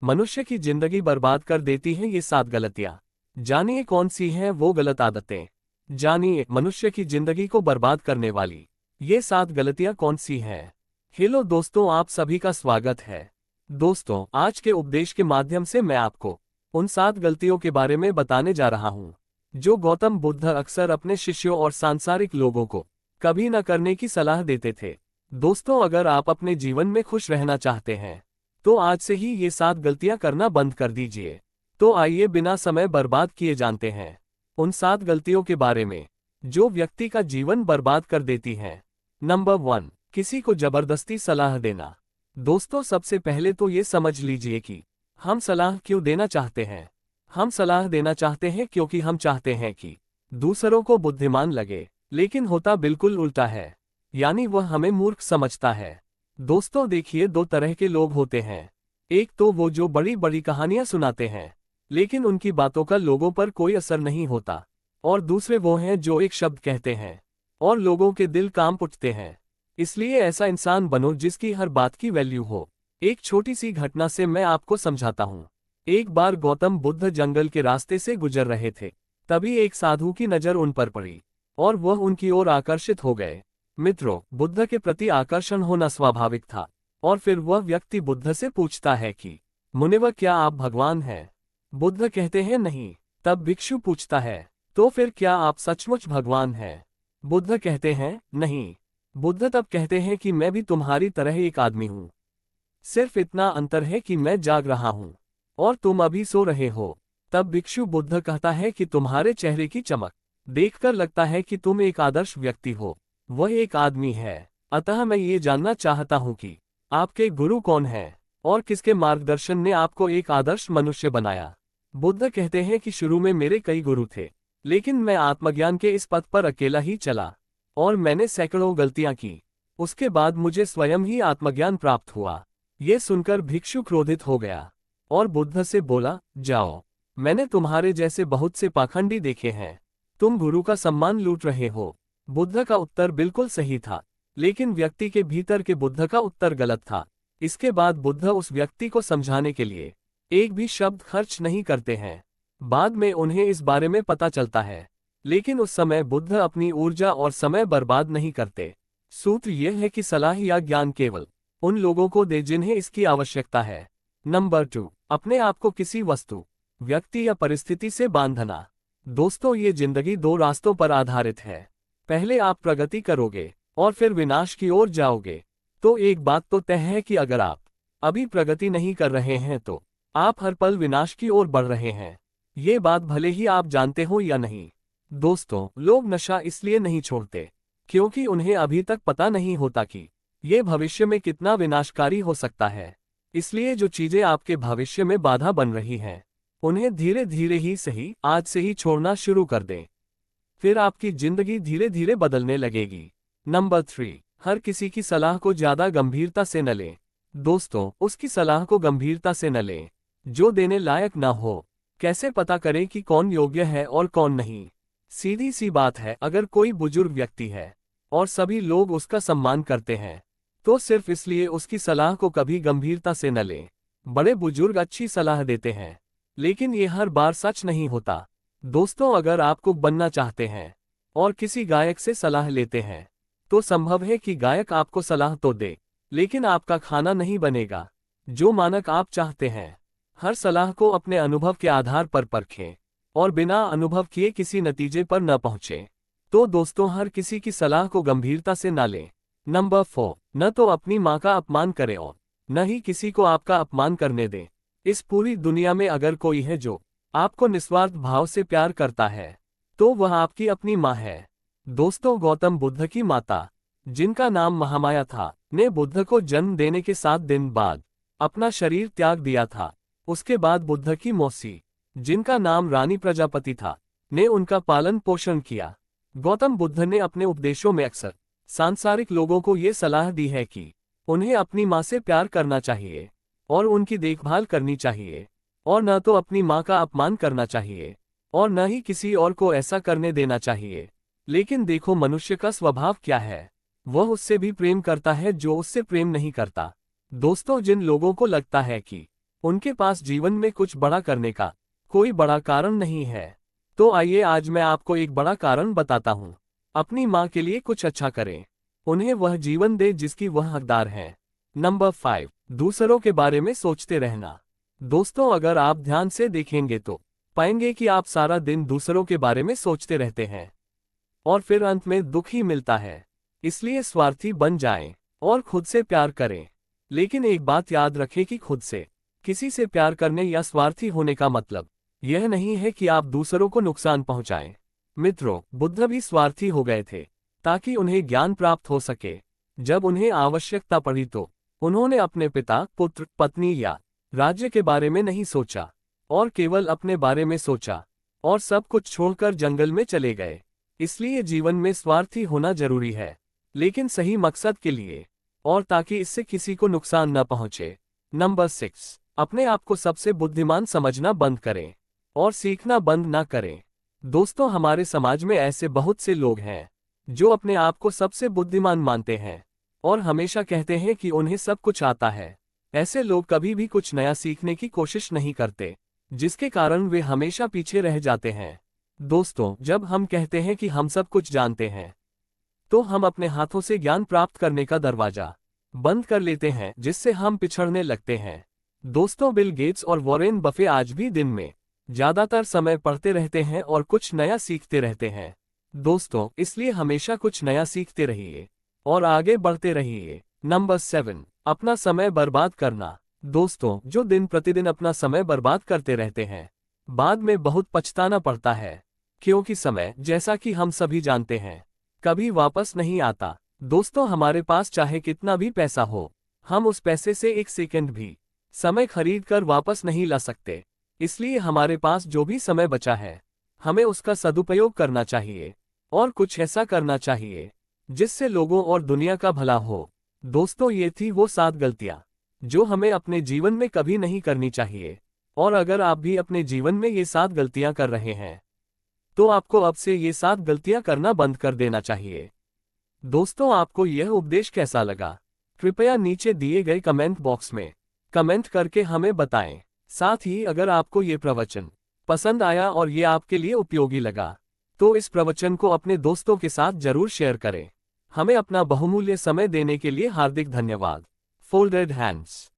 मनुष्य की जिंदगी बर्बाद कर देती हैं ये 7 गलतियां। जानिए कौन सी हैं वो गलत आदतें। जानिए मनुष्य की जिंदगी को बर्बाद करने वाली ये 7 गलतियां कौन सी हैं। हेलो दोस्तों, आप सभी का स्वागत है। दोस्तों, आज के उपदेश के माध्यम से मैं आपको उन 7 गलतियों के बारे में बताने जा रहा हूं जो गौतम बुद्ध अक्सर अपने शिष्यों और सांसारिक लोगों को कभी न करने की सलाह देते थे। दोस्तों, अगर आप अपने जीवन में खुश रहना चाहते हैं तो आज से ही ये 7 गलतियां करना बंद कर दीजिए। तो आइए बिना समय बर्बाद किए जानते हैं उन 7 गलतियों के बारे में जो व्यक्ति का जीवन बर्बाद कर देती हैं। नंबर 1, किसी को जबरदस्ती सलाह देना। दोस्तों, सबसे पहले तो ये समझ लीजिए कि हम सलाह क्यों देना चाहते हैं। हम सलाह देना चाहते हैं क्योंकि हम चाहते हैं कि दूसरों को बुद्धिमान लगे, लेकिन होता बिल्कुल उल्टा है, यानी वह हमें मूर्ख समझता है। दोस्तों देखिए, 2 तरह के लोग होते हैं। एक तो वो जो बड़ी बड़ी कहानियां सुनाते हैं लेकिन उनकी बातों का लोगों पर कोई असर नहीं होता, और दूसरे वो हैं जो एक शब्द कहते हैं और लोगों के दिल कांप उठते हैं। इसलिए ऐसा इंसान बनो जिसकी हर बात की वैल्यू हो। एक छोटी सी घटना से मैं आपको समझाता हूँ। एक बार गौतम बुद्ध जंगल के रास्ते से गुजर रहे थे, तभी एक साधु की नज़र उन पर पड़ी और वह उनकी ओर आकर्षित हो गए। मित्रों, बुद्ध के प्रति आकर्षण होना स्वाभाविक था, और फिर वह व्यक्ति बुद्ध से पूछता है कि मुनिवर, क्या आप भगवान हैं? बुद्ध कहते हैं नहीं। तब भिक्षु पूछता है, तो फिर क्या आप सचमुच भगवान हैं? बुद्ध कहते हैं नहीं। बुद्ध तब कहते हैं कि मैं भी तुम्हारी तरह एक आदमी हूँ, सिर्फ इतना अंतर है कि मैं जाग रहा हूँ और तुम अभी सो रहे हो। तब भिक्षु बुद्ध कहता है कि तुम्हारे चेहरे की चमक देखकर लगता है कि तुम एक आदर्श व्यक्ति हो, वह एक आदमी है। अतः मैं ये जानना चाहता हूँ कि आपके गुरु कौन हैं और किसके मार्गदर्शन ने आपको एक आदर्श मनुष्य बनाया। बुद्ध कहते हैं कि शुरू में मेरे कई गुरु थे, लेकिन मैं आत्मज्ञान के इस पथ पर अकेला ही चला और मैंने सैकड़ों गलतियां की। उसके बाद मुझे स्वयं ही आत्मज्ञान प्राप्त हुआ। ये सुनकर भिक्षु क्रोधित हो गया और बुद्ध से बोला, जाओ, मैंने तुम्हारे जैसे बहुत से पाखंडी देखे हैं, तुम गुरु का सम्मान लूट रहे हो। बुद्ध का उत्तर बिल्कुल सही था, लेकिन व्यक्ति के भीतर के बुद्ध का उत्तर गलत था। इसके बाद बुद्ध उस व्यक्ति को समझाने के लिए एक भी शब्द खर्च नहीं करते हैं। बाद में उन्हें इस बारे में पता चलता है, लेकिन उस समय बुद्ध अपनी ऊर्जा और समय बर्बाद नहीं करते। सूत्र यह है कि सलाह या ज्ञान केवल उन लोगों को दे जिन्हें इसकी आवश्यकता है। नंबर 2, अपने आप को किसी वस्तु, व्यक्ति या परिस्थिति से बांधना। दोस्तों, ये जिंदगी 2 रास्तों पर आधारित है। पहले आप प्रगति करोगे और फिर विनाश की ओर जाओगे। तो एक बात तो तय है कि अगर आप अभी प्रगति नहीं कर रहे हैं तो आप हर पल विनाश की ओर बढ़ रहे हैं। ये बात भले ही आप जानते हो या नहीं। दोस्तों, लोग नशा इसलिए नहीं छोड़ते क्योंकि उन्हें अभी तक पता नहीं होता कि ये भविष्य में कितना विनाशकारी हो सकता है। इसलिए जो चीजें आपके भविष्य में बाधा बन रही हैं, उन्हें धीरे धीरे ही सही आज से ही छोड़ना शुरू कर दें, फिर आपकी जिंदगी धीरे धीरे बदलने लगेगी। नंबर 3, हर किसी की सलाह को ज्यादा गंभीरता से न लें। दोस्तों, उसकी सलाह को गंभीरता से न लें जो देने लायक न हो। कैसे पता करें कि कौन योग्य है और कौन नहीं? सीधी सी बात है, अगर कोई बुजुर्ग व्यक्ति है और सभी लोग उसका सम्मान करते हैं तो सिर्फ इसलिए उसकी सलाह को कभी गंभीरता से न लें। बड़े बुजुर्ग अच्छी सलाह देते हैं, लेकिन ये हर बार सच नहीं होता। दोस्तों, अगर आप कुक बनना चाहते हैं और किसी गायक से सलाह लेते हैं तो संभव है कि गायक आपको सलाह तो दे, लेकिन आपका खाना नहीं बनेगा जो मानक आप चाहते हैं। हर सलाह को अपने अनुभव के आधार पर परखें और बिना अनुभव किए किसी नतीजे पर न पहुंचे। तो दोस्तों, हर किसी की सलाह को गंभीरता से न लें। नंबर 4, न तो अपनी माँ का अपमान करें और न ही किसी को आपका अपमान करने दें। इस पूरी दुनिया में अगर कोई है जो आपको निस्वार्थ भाव से प्यार करता है तो वह आपकी अपनी माँ है। दोस्तों, गौतम बुद्ध की माता, जिनका नाम महामाया था, ने बुद्ध को जन्म देने के 7 दिन बाद अपना शरीर त्याग दिया था। उसके बाद बुद्ध की मौसी, जिनका नाम रानी प्रजापति था, ने उनका पालन पोषण किया। गौतम बुद्ध ने अपने उपदेशों में अक्सर सांसारिक लोगों को ये सलाह दी है कि उन्हें अपनी माँ से प्यार करना चाहिए और उनकी देखभाल करनी चाहिए, और न तो अपनी माँ का अपमान करना चाहिए और न ही किसी और को ऐसा करने देना चाहिए। लेकिन देखो मनुष्य का स्वभाव क्या है, वह उससे भी प्रेम करता है जो उससे प्रेम नहीं करता। दोस्तों, जिन लोगों को लगता है कि उनके पास जीवन में कुछ बड़ा करने का कोई बड़ा कारण नहीं है। तो आइए आज मैं आपको एक बड़ा कारण बताता हूँ। अपनी माँ के लिए कुछ अच्छा करें। उन्हें वह जीवन दे जिसकी वह हकदार है। नंबर 5, दूसरों के बारे में सोचते रहना। दोस्तों, अगर आप ध्यान से देखेंगे तो पाएंगे कि आप सारा दिन दूसरों के बारे में सोचते रहते हैं और फिर अंत में दुख ही मिलता है। इसलिए स्वार्थी बन जाएं और खुद से प्यार करें। लेकिन एक बात याद रखें कि खुद से किसी से प्यार करने या स्वार्थी होने का मतलब यह नहीं है कि आप दूसरों को नुकसान पहुंचाएं। मित्रों, बुद्ध भी स्वार्थी हो गए थे ताकि उन्हें ज्ञान प्राप्त हो सके। जब उन्हें आवश्यकता पड़ी तो उन्होंने अपने पिता, पुत्र, पत्नी या राज्य के बारे में नहीं सोचा और केवल अपने बारे में सोचा और सब कुछ छोड़कर जंगल में चले गए। इसलिए जीवन में स्वार्थी होना जरूरी है, लेकिन सही मकसद के लिए और ताकि इससे किसी को नुकसान न पहुंचे। नंबर 6, अपने आप को सबसे बुद्धिमान समझना बंद करें और सीखना बंद ना करें। दोस्तों, हमारे समाज में ऐसे बहुत से लोग हैं जो अपने आप को सबसे बुद्धिमान मानते हैं और हमेशा कहते हैं कि उन्हें सब कुछ आता है। ऐसे लोग कभी भी कुछ नया सीखने की कोशिश नहीं करते, जिसके कारण वे हमेशा पीछे रह जाते हैं। दोस्तों, जब हम कहते हैं कि हम सब कुछ जानते हैं, तो हम अपने हाथों से ज्ञान प्राप्त करने का दरवाजा बंद कर लेते हैं, जिससे हम पिछड़ने लगते हैं। दोस्तों, बिल गेट्स और वॉरेन बफे आज भी दिन में ज्यादातर समय पढ़ते रहते हैं और कुछ नया सीखते रहते हैं। दोस्तों, इसलिए हमेशा कुछ नया सीखते रहिए और आगे बढ़ते रहिए। नंबर 7, अपना समय बर्बाद करना। दोस्तों, जो दिन प्रतिदिन अपना समय बर्बाद करते रहते हैं, बाद में बहुत पछताना पड़ता है, क्योंकि समय, जैसा कि हम सभी जानते हैं, कभी वापस नहीं आता। दोस्तों, हमारे पास चाहे कितना भी पैसा हो, हम उस पैसे से एक सेकंड भी समय खरीद कर वापस नहीं ला सकते। इसलिए हमारे पास जो भी समय बचा है, हमें उसका सदुपयोग करना चाहिए और कुछ ऐसा करना चाहिए जिससे लोगों और दुनिया का भला हो। दोस्तों, ये थी वो 7 गलतियां जो हमें अपने जीवन में कभी नहीं करनी चाहिए। और अगर आप भी अपने जीवन में ये 7 गलतियां कर रहे हैं, तो आपको अब से ये 7 गलतियां करना बंद कर देना चाहिए। दोस्तों, आपको यह उपदेश कैसा लगा? कृपया नीचे दिए गए कमेंट बॉक्स में कमेंट करके हमें बताएं। साथ ही अगर आपको ये प्रवचन पसंद आया और ये आपके लिए उपयोगी लगा, तो इस प्रवचन को अपने दोस्तों के साथ जरूर शेयर करें। हमें अपना बहुमूल्य समय देने के लिए हार्दिक धन्यवाद। Folded hands.